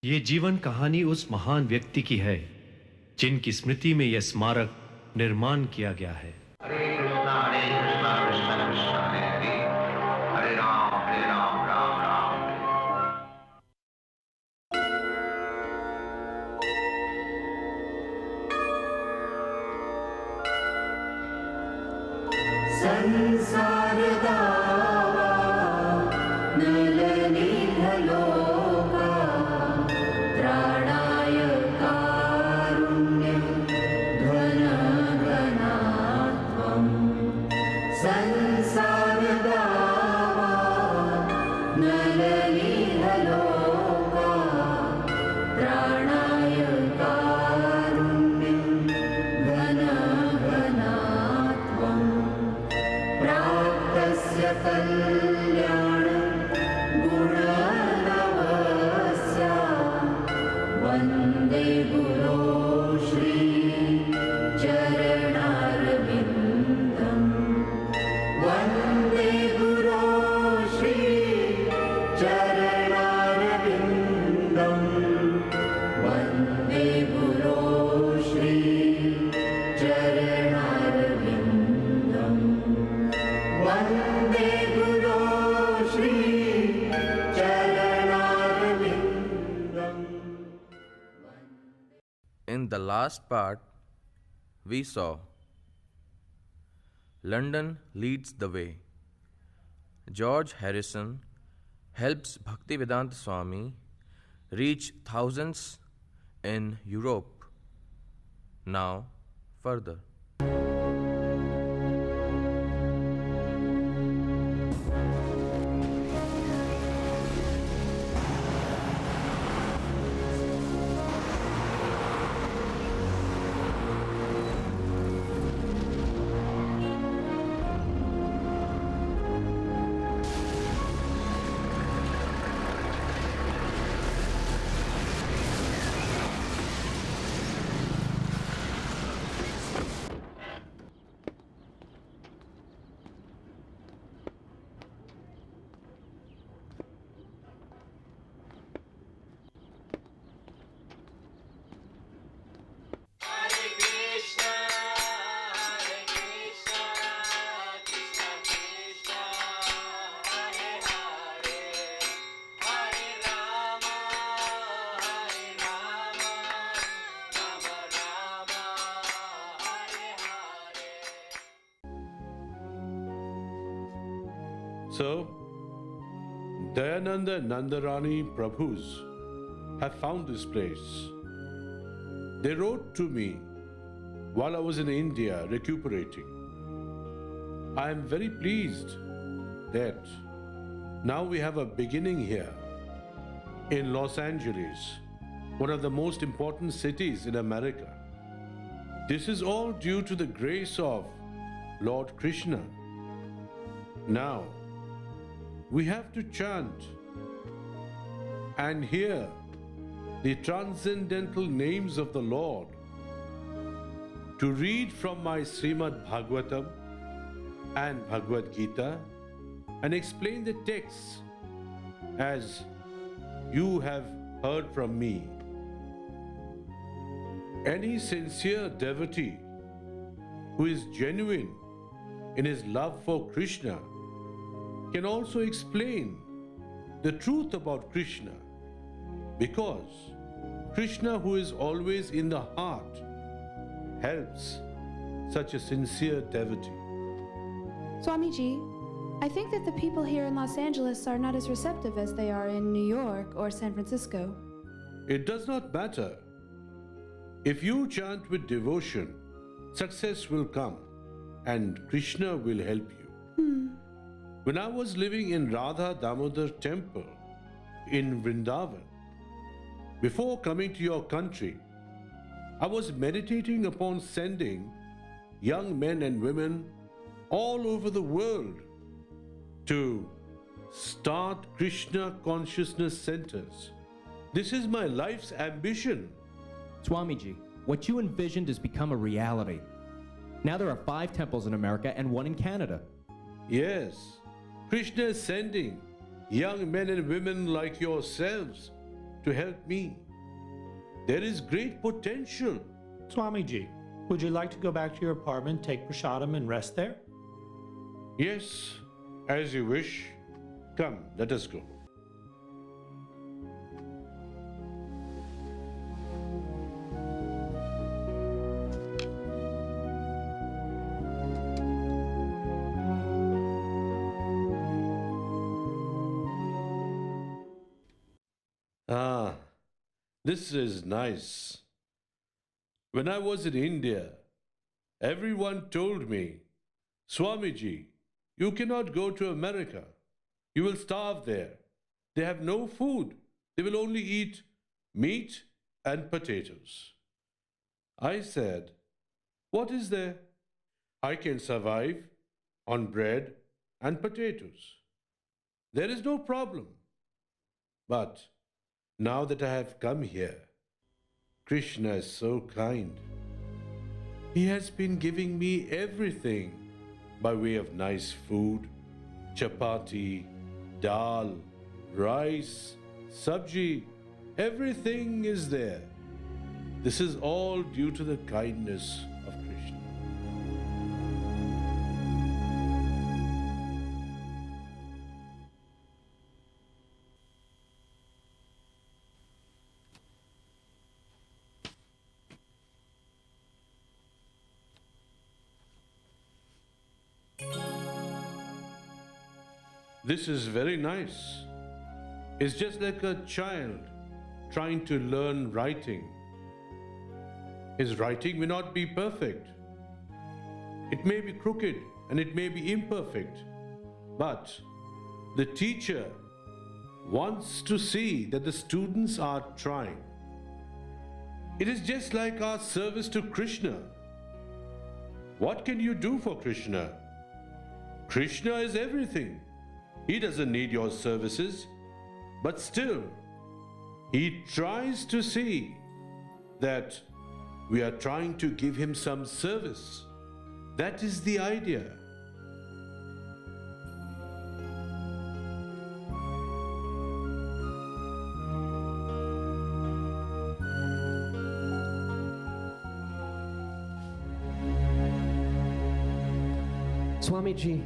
ये जीवन कहानी उस महान व्यक्ति की है जिनकी स्मृति में यह स्मारक निर्माण किया गया है। हरे कृष्णा कृष्णा कृष्णा हरे हरे, हरे राम राम राम हरे। संसार दावा नलनीहलोका त्राणाय कारुण्यं घनघनात्वं। संसार दावा नलनीहलोका त्राणाय कारुण्यं घनघनात्वं। प्राप्तस्य कल्याणं गुणनवस्य वन्दे गुरो श्री चरणारविन्दं। वन्दे गुरो श्री चरणारविन्दं। वन्दे गुरो श्री चरणारविन्दं। वन्दे गुरो Shri चरणारविन्दम्। In the last part, we saw London leads the way. George Harrison helps Bhaktivedanta Swami reach thousands in Europe. Now, further. So, Dayananda Nandarani Prabhus have found this place. They wrote to me while I was in India recuperating. I am very pleased that now we have a beginning here in Los Angeles, one of the most important cities in America. This is all due to the grace of Lord Krishna. Now, we have to chant and hear the transcendental names of the Lord, to read from my Srimad Bhagavatam and Bhagavad Gita and explain the texts as you have heard from me. Any sincere devotee who is genuine in his love for Krishna can also explain the truth about Krishna, because Krishna, who is always in the heart, helps such a sincere devotee. Swamiji, I think that the people here in Los Angeles are not as receptive as they are in New York or San Francisco. It does not matter. If you chant with devotion, success will come and Krishna will help you. When I was living in Radha Damodar temple in Vrindavan, before coming to your country, I was meditating upon sending young men and women all over the world to start Krishna consciousness centers. This is my life's ambition. Swamiji, what you envisioned has become a reality. Now there are 5 temples in America and 1 in Canada. Yes, Krishna is sending young men and women like yourselves to help me. There is great potential. Swamiji, would you like to go back to your apartment, take prasadam, and rest there? Yes, as you wish. Come, let us go. Ah, this is nice. When I was in India, everyone told me, Swamiji, you cannot go to America. You will starve there. They have no food. They will only eat meat and potatoes. I said, what is there? I can survive on bread and potatoes. There is no problem. But now that I have come here, Krishna is so kind. He has been giving me everything by way of nice food, chapati, dal, rice, sabji, everything is there. This is all due to the kindness of Krishna. This is very nice. It's just like a child trying to learn writing. His writing may not be perfect. It may be crooked and it may be imperfect. But the teacher wants to see that the students are trying. It is just like our service to Krishna. What can you do for Krishna? Krishna is everything. He doesn't need your services, but still, he tries to see that we are trying to give him some service. That is the idea. Swamiji,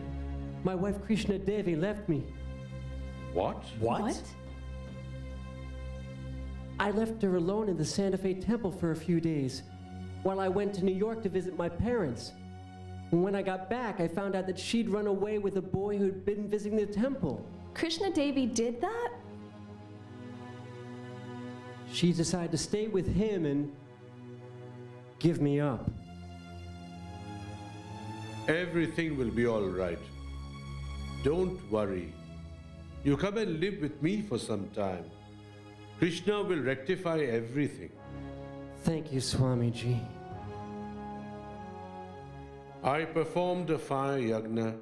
my wife Krishna Devi left me. What? What? I left her alone in the Santa Fe temple for a few days while I went to New York to visit my parents. And when I got back, I found out that she'd run away with a boy who'd been visiting the temple. Krishna Devi did that? She decided to stay with him and give me up. Everything will be all right. Don't worry. You come and live with me for some time. Krishna will rectify everything. Thank you, Swamiji. I performed a fire yagna,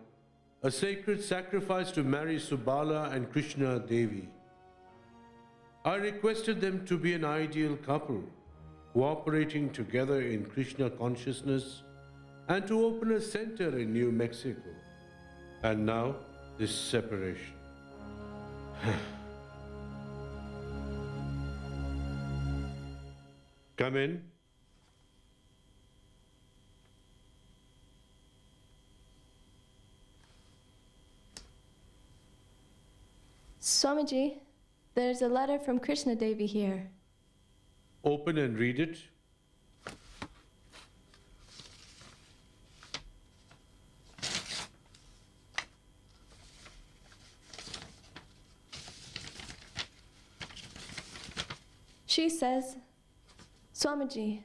a sacred sacrifice to marry Subala and Krishna Devi. I requested them to be an ideal couple, cooperating together in Krishna consciousness and to open a center in New Mexico. And now, this separation. Come in. Swamiji, there's a letter from Krishna Devi here. Open and read it. She says, Swamiji,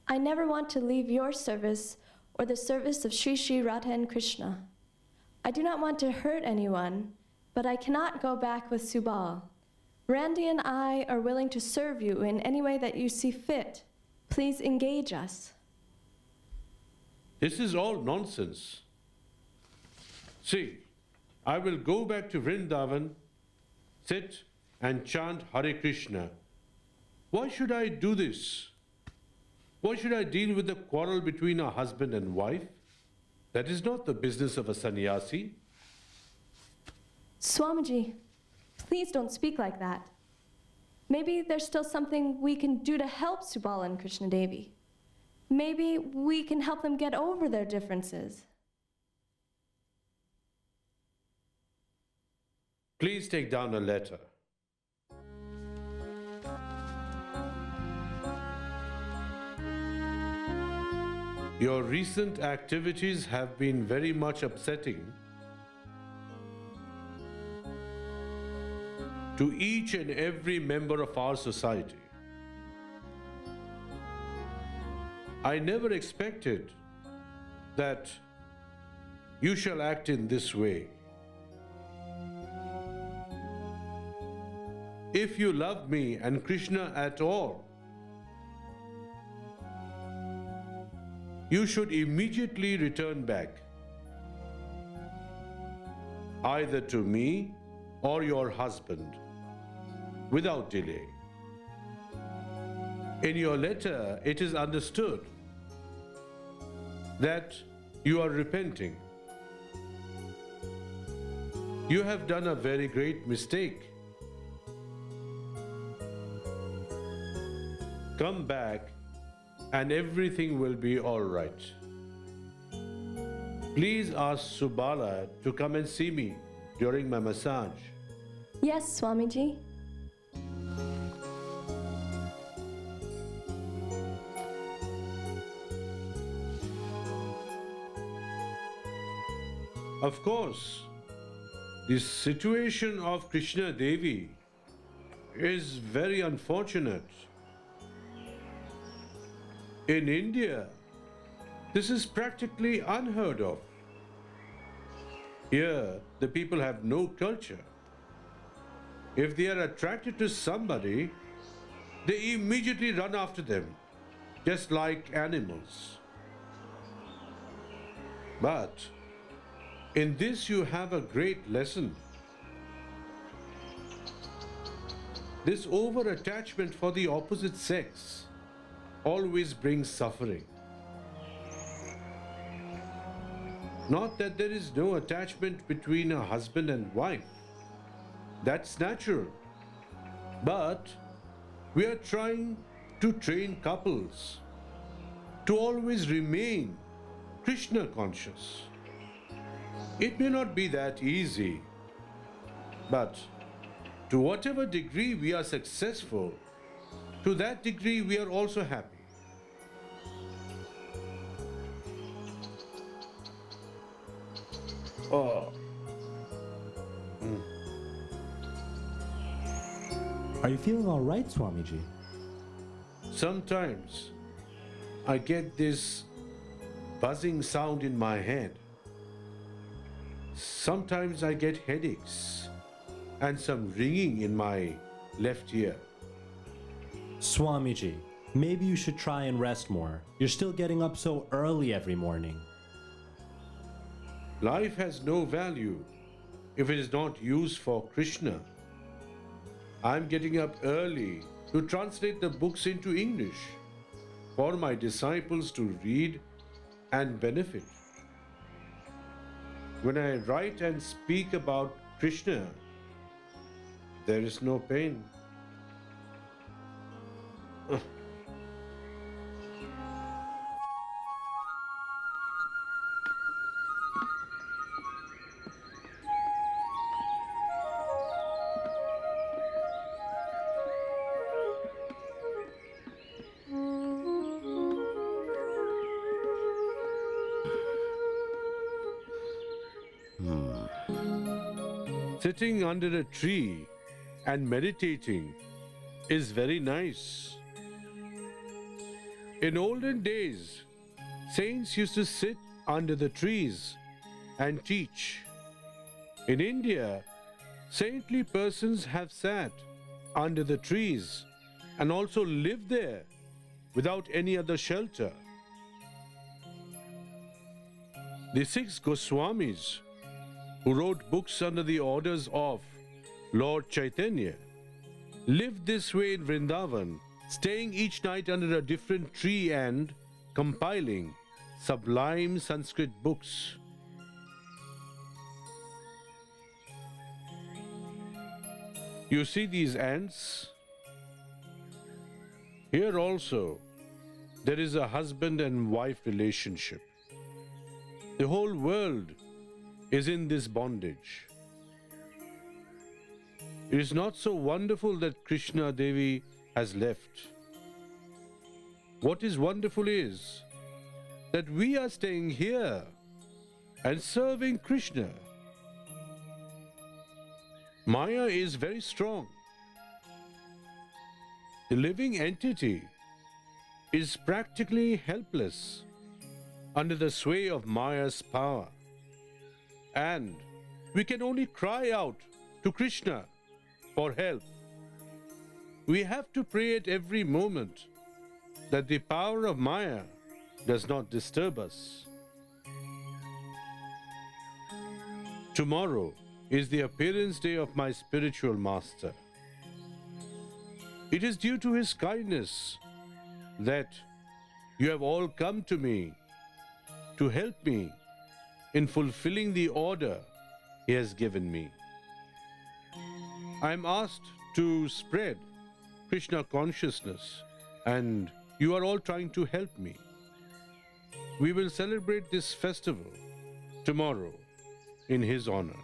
I never want to leave your service or the service of Sri Sri Radha and Krishna. I do not want to hurt anyone, but I cannot go back with Subal. Randy and I are willing to serve you in any way that you see fit. Please engage us. This is all nonsense. See, I will go back to Vrindavan, sit and chant Hare Krishna. Why should I do this? Why should I deal with the quarrel between a husband and wife? That is not the business of a sannyasi. Swamiji, please don't speak like that. Maybe there's still something we can do to help Subala and Krishna Devi. Maybe we can help them get over their differences. Please take down a letter. Your recent activities have been very much upsetting to each and every member of our society. I never expected that you shall act in this way. If you love me and Krishna at all, you should immediately return back, either to me or your husband, without delay. In your letter, it is understood that you are repenting. You have done a very great mistake. Come back and everything will be all right. Please ask Subala to come and see me during my massage. Yes, Swamiji. Of course, the situation of Krishna Devi is very unfortunate. In India, this is practically unheard of. Here, the people have no culture. If they are attracted to somebody, they immediately run after them, just like animals. But in this you have a great lesson. This over-attachment for the opposite sex always brings suffering. Not that there is no attachment between a husband and wife. That's natural. But we are trying to train couples to always remain Krishna conscious. It may not be that easy, but to whatever degree we are successful, to that degree we are also happy. Oh. Are you feeling all right, Swamiji? Sometimes I get this buzzing sound in my head. Sometimes I get headaches and some ringing in my left ear. Swamiji, maybe you should try and rest more. You're still getting up so early every morning. Life has no value if it is not used for Krishna. I'm getting up early to translate the books into English for my disciples to read and benefit. When I write and speak about Krishna, there is no pain. Sitting under a tree and meditating is very nice. In olden days, saints used to sit under the trees and teach. In India, saintly persons have sat under the trees and also lived there without any other shelter. The 6 Goswamis, who wrote books under the orders of Lord Chaitanya, lived this way in Vrindavan, staying each night under a different tree and compiling sublime Sanskrit books. You see these ants? Here also, there is a husband and wife relationship. The whole world is in this bondage. It is not so wonderful that Krishna Devi has left. What is wonderful is that we are staying here and serving Krishna. Maya is very strong. The living entity is practically helpless under the sway of Maya's power. And we can only cry out to Krishna for help. We have to pray at every moment that the power of Maya does not disturb us. Tomorrow is the appearance day of my spiritual master. It is due to his kindness that you have all come to me to help me in fulfilling the order he has given me. I am asked to spread Krishna consciousness, and you are all trying to help me. We will celebrate this festival tomorrow in his honor.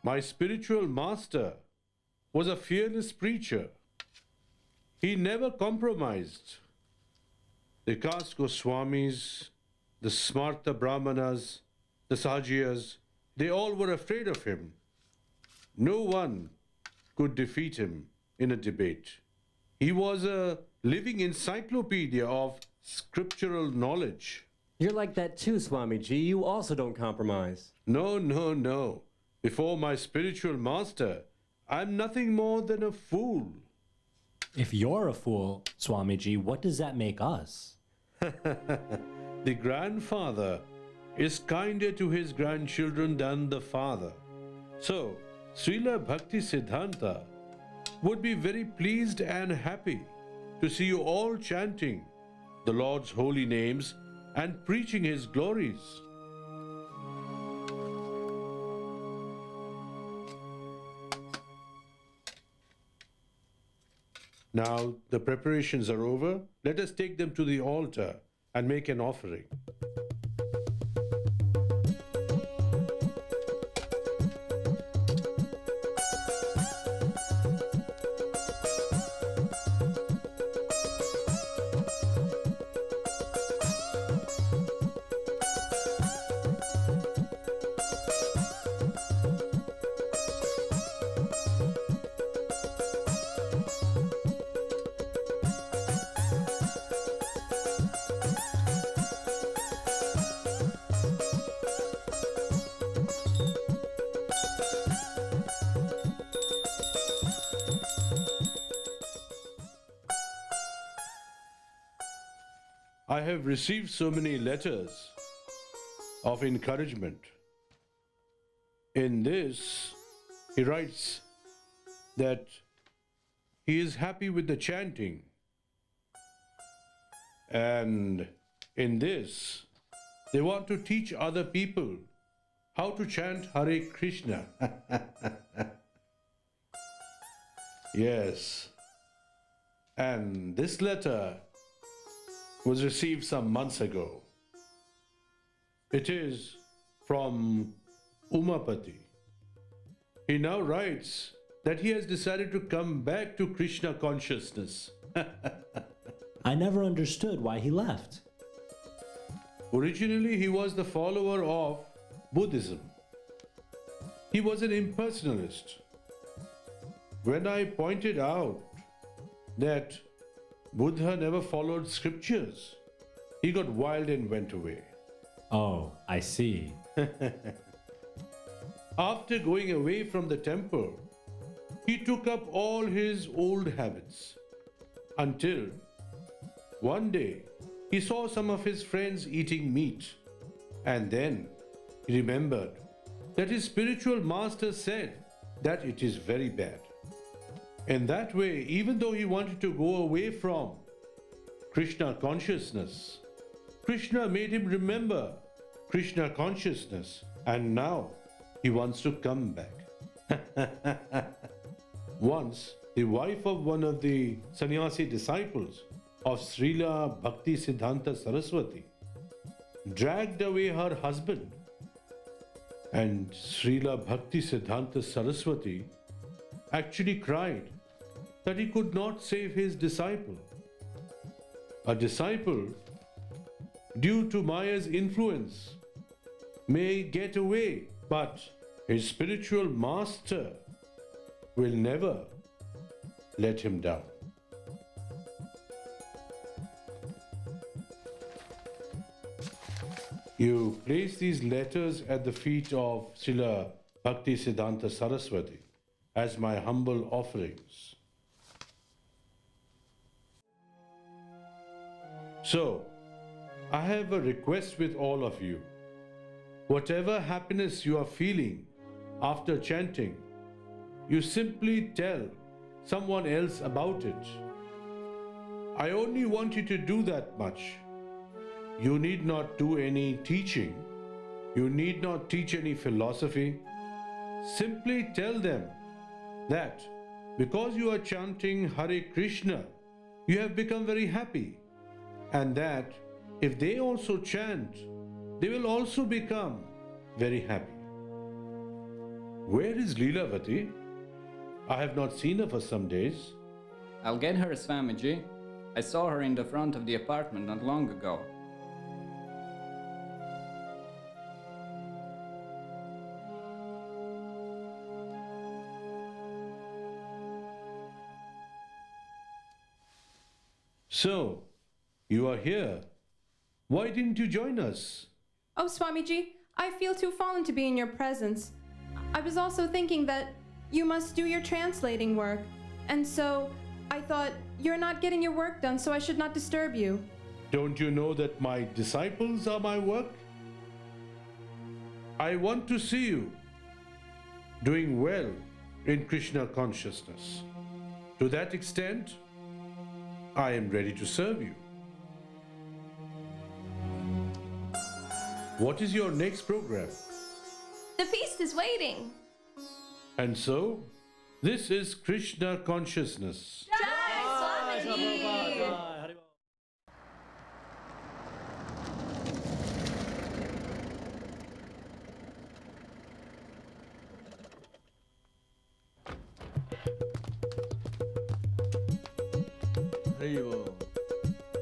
My spiritual master was a fearless preacher. He never compromised. The caste Goswamis, the Smarta Brahmanas, the Sajiyas, they all were afraid of him. No one could defeat him in a debate. He was a living encyclopedia of scriptural knowledge. You're like that too, Swamiji. You also don't compromise. No. Before my spiritual master, I'm nothing more than a fool. If you're a fool, Swamiji, what does that make us? The grandfather is kinder to his grandchildren than the father. So, Srila Bhakti Siddhanta would be very pleased and happy to see you all chanting the Lord's holy names and preaching his glories. Now the preparations are over. Let us take them to the altar and make an offering. I have received so many letters of encouragement. In this, he writes that he is happy with the chanting. And in this, they want to teach other people how to chant Hare Krishna. Yes. And this letter was received some months ago. It is from Umapati. He now writes that he has decided to come back to Krishna consciousness. I never understood why he left. Originally, he was the follower of Buddhism. He was an impersonalist. When I pointed out that Buddha never followed scriptures, he got wild and went away. Oh, I see. After going away from the temple, he took up all his old habits until one day he saw some of his friends eating meat, and then he remembered that his spiritual master said that it is very bad. In that way, even though he wanted to go away from Krishna consciousness, Krishna made him remember Krishna consciousness, and now he wants to come back. Once, the wife of one of the sannyasi disciples of Srila Bhakti Siddhanta Saraswati dragged away her husband, and Srila Bhakti Siddhanta Saraswati actually cried that he could not save his disciple. A disciple, due to Maya's influence, may get away, but his spiritual master will never let him down. You place these letters at the feet of Srila Bhakti Siddhanta Saraswati as my humble offerings. So, I have a request with all of you. Whatever happiness you are feeling after chanting, you simply tell someone else about it. I only want you to do that much. You need not do any teaching. You need not teach any philosophy. Simply tell them that because you are chanting Hare Krishna, you have become very happy, and that if they also chant, they will also become very happy. Where is Leelavati? I have not seen her for some days. I'll get her, Swamiji. I saw her in the front of the apartment not long ago. So, you are here. Why didn't you join us? Oh, Swamiji, I feel too fallen to be in your presence. I was also thinking that you must do your translating work, and so I thought you're not getting your work done, so I should not disturb you. Don't you know that my disciples are my work? I want to see you doing well in Krishna consciousness. To that extent, I am ready to serve you. What is your next program? The feast is waiting. And so, this is Krishna consciousness. Jai Swamiji!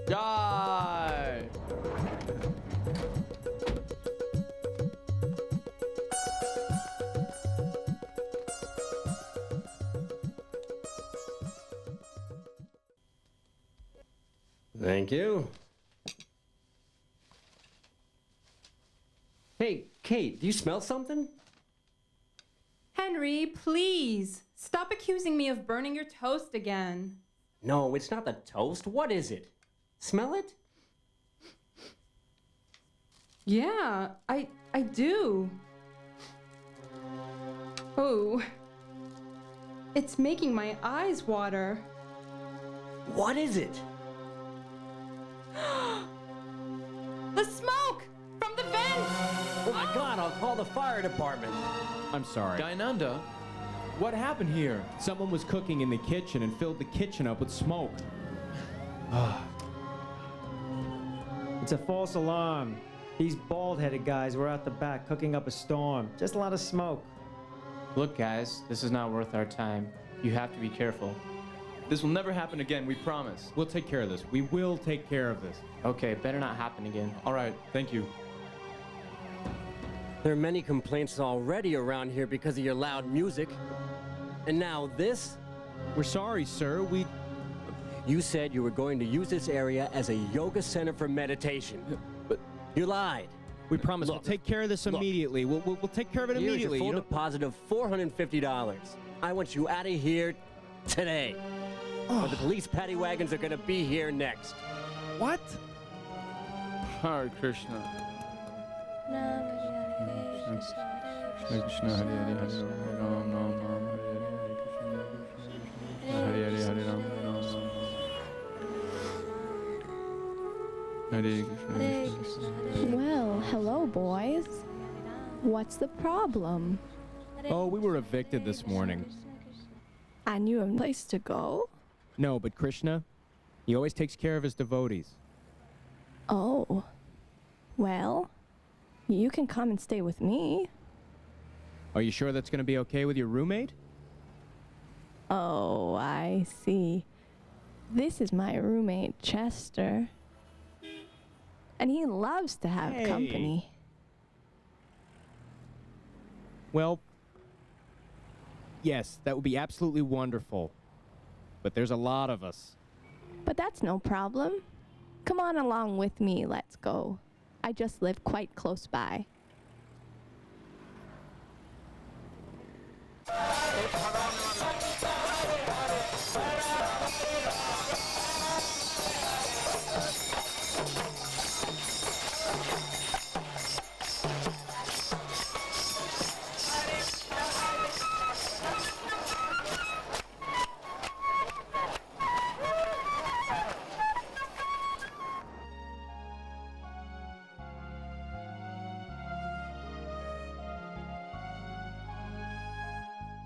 Jai! Thank you. Hey, Kate, do you smell something? Henry, please, stop accusing me of burning your toast again. No, it's not the toast. What is it? Smell it? Yeah, I do. Oh, it's making my eyes water. What is it? The smoke from the vent! Oh my God, I'll call the fire department. I'm sorry. Dainanda, what happened here? Someone was cooking in the kitchen and filled the kitchen up with smoke. It's a false alarm. These bald-headed guys were out the back cooking up a storm. Just a lot of smoke. Look, guys, this is not worth our time. You have to be careful. This will never happen again, we promise. We'll take care of this. We will take care of this. Okay, better not happen again. All right, thank you. There are many complaints already around here because of your loud music. And now this? We're sorry, sir. You said you were going to use this area as a yoga center for meditation. But you lied. We promise we'll Look, take care of this look. immediately. We'll take care of it Here's immediately. your full you know? deposit of $450. I want you out of here today. Or the police paddy wagons are going to be here next. What? Hare Krishna. Krishna Krishna, Hare Hare, Hare Ram, Ram Ram, Hare Hare, Hare Ram, Hare Krishna. Well, hello, boys. What's the problem? Oh, we were evicted this morning. And you have a place to go? No, but Krishna, he always takes care of his devotees. Oh. Well, you can come and stay with me. Are you sure that's going to be okay with your roommate? Oh, I see. This is my roommate, Chester. And he loves to have Hey. company. Well, yes, that would be absolutely wonderful. But there's a lot of us. But that's no problem. Come on along with me, let's go. I just live quite close by.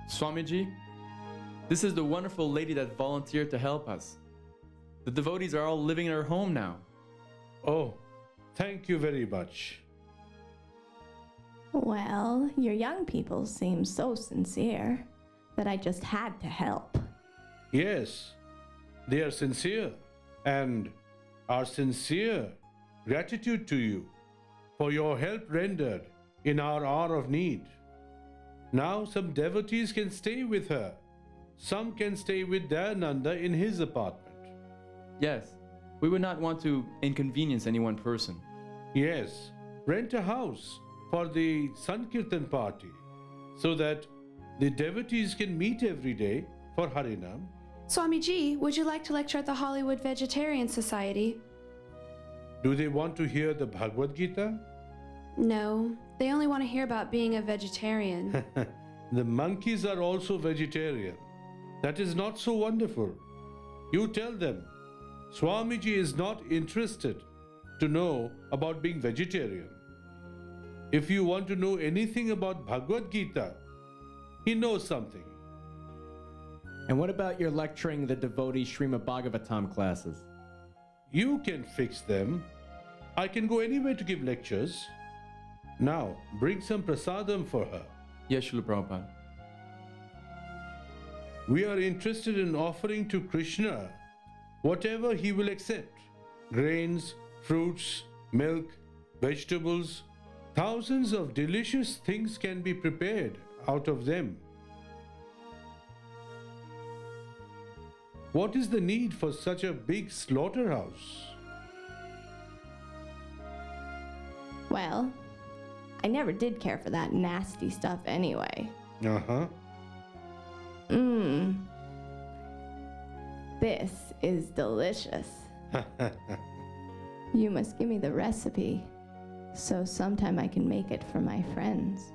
Swamiji, this is the wonderful lady that volunteered to help us. The devotees are all living in her home now. Oh, thank you very much. Well, your young people seem so sincere that I just had to help. Yes, they are sincere, and our sincere gratitude to you for your help rendered in our hour of need. Now some devotees can stay with her. Some can stay with Dayananda in his apartment. Yes, we would not want to inconvenience any one person. Yes, rent a house for the Sankirtan party so that the devotees can meet every day for Harinam. Swamiji, would you like to lecture at the Hollywood Vegetarian Society? Do they want to hear the Bhagavad Gita? No, they only want to hear about being a vegetarian. The monkeys are also vegetarian. That is not so wonderful. You tell them, Swamiji is not interested to know about being vegetarian. If you want to know anything about Bhagavad Gita, he knows something. And what about your lecturing the devotee Srimad Bhagavatam classes? You can fix them. I can go anywhere to give lectures. Now, bring some prasadam for her. Yes, Srila Prabhupada. We are interested in offering to Krishna whatever he will accept. Grains, fruits, milk, vegetables. Thousands of delicious things can be prepared out of them. What is the need for such a big slaughterhouse? Well, I never did care for that nasty stuff anyway. Uh-huh. This is delicious. You must give me the recipe, so sometime I can make it for my friends.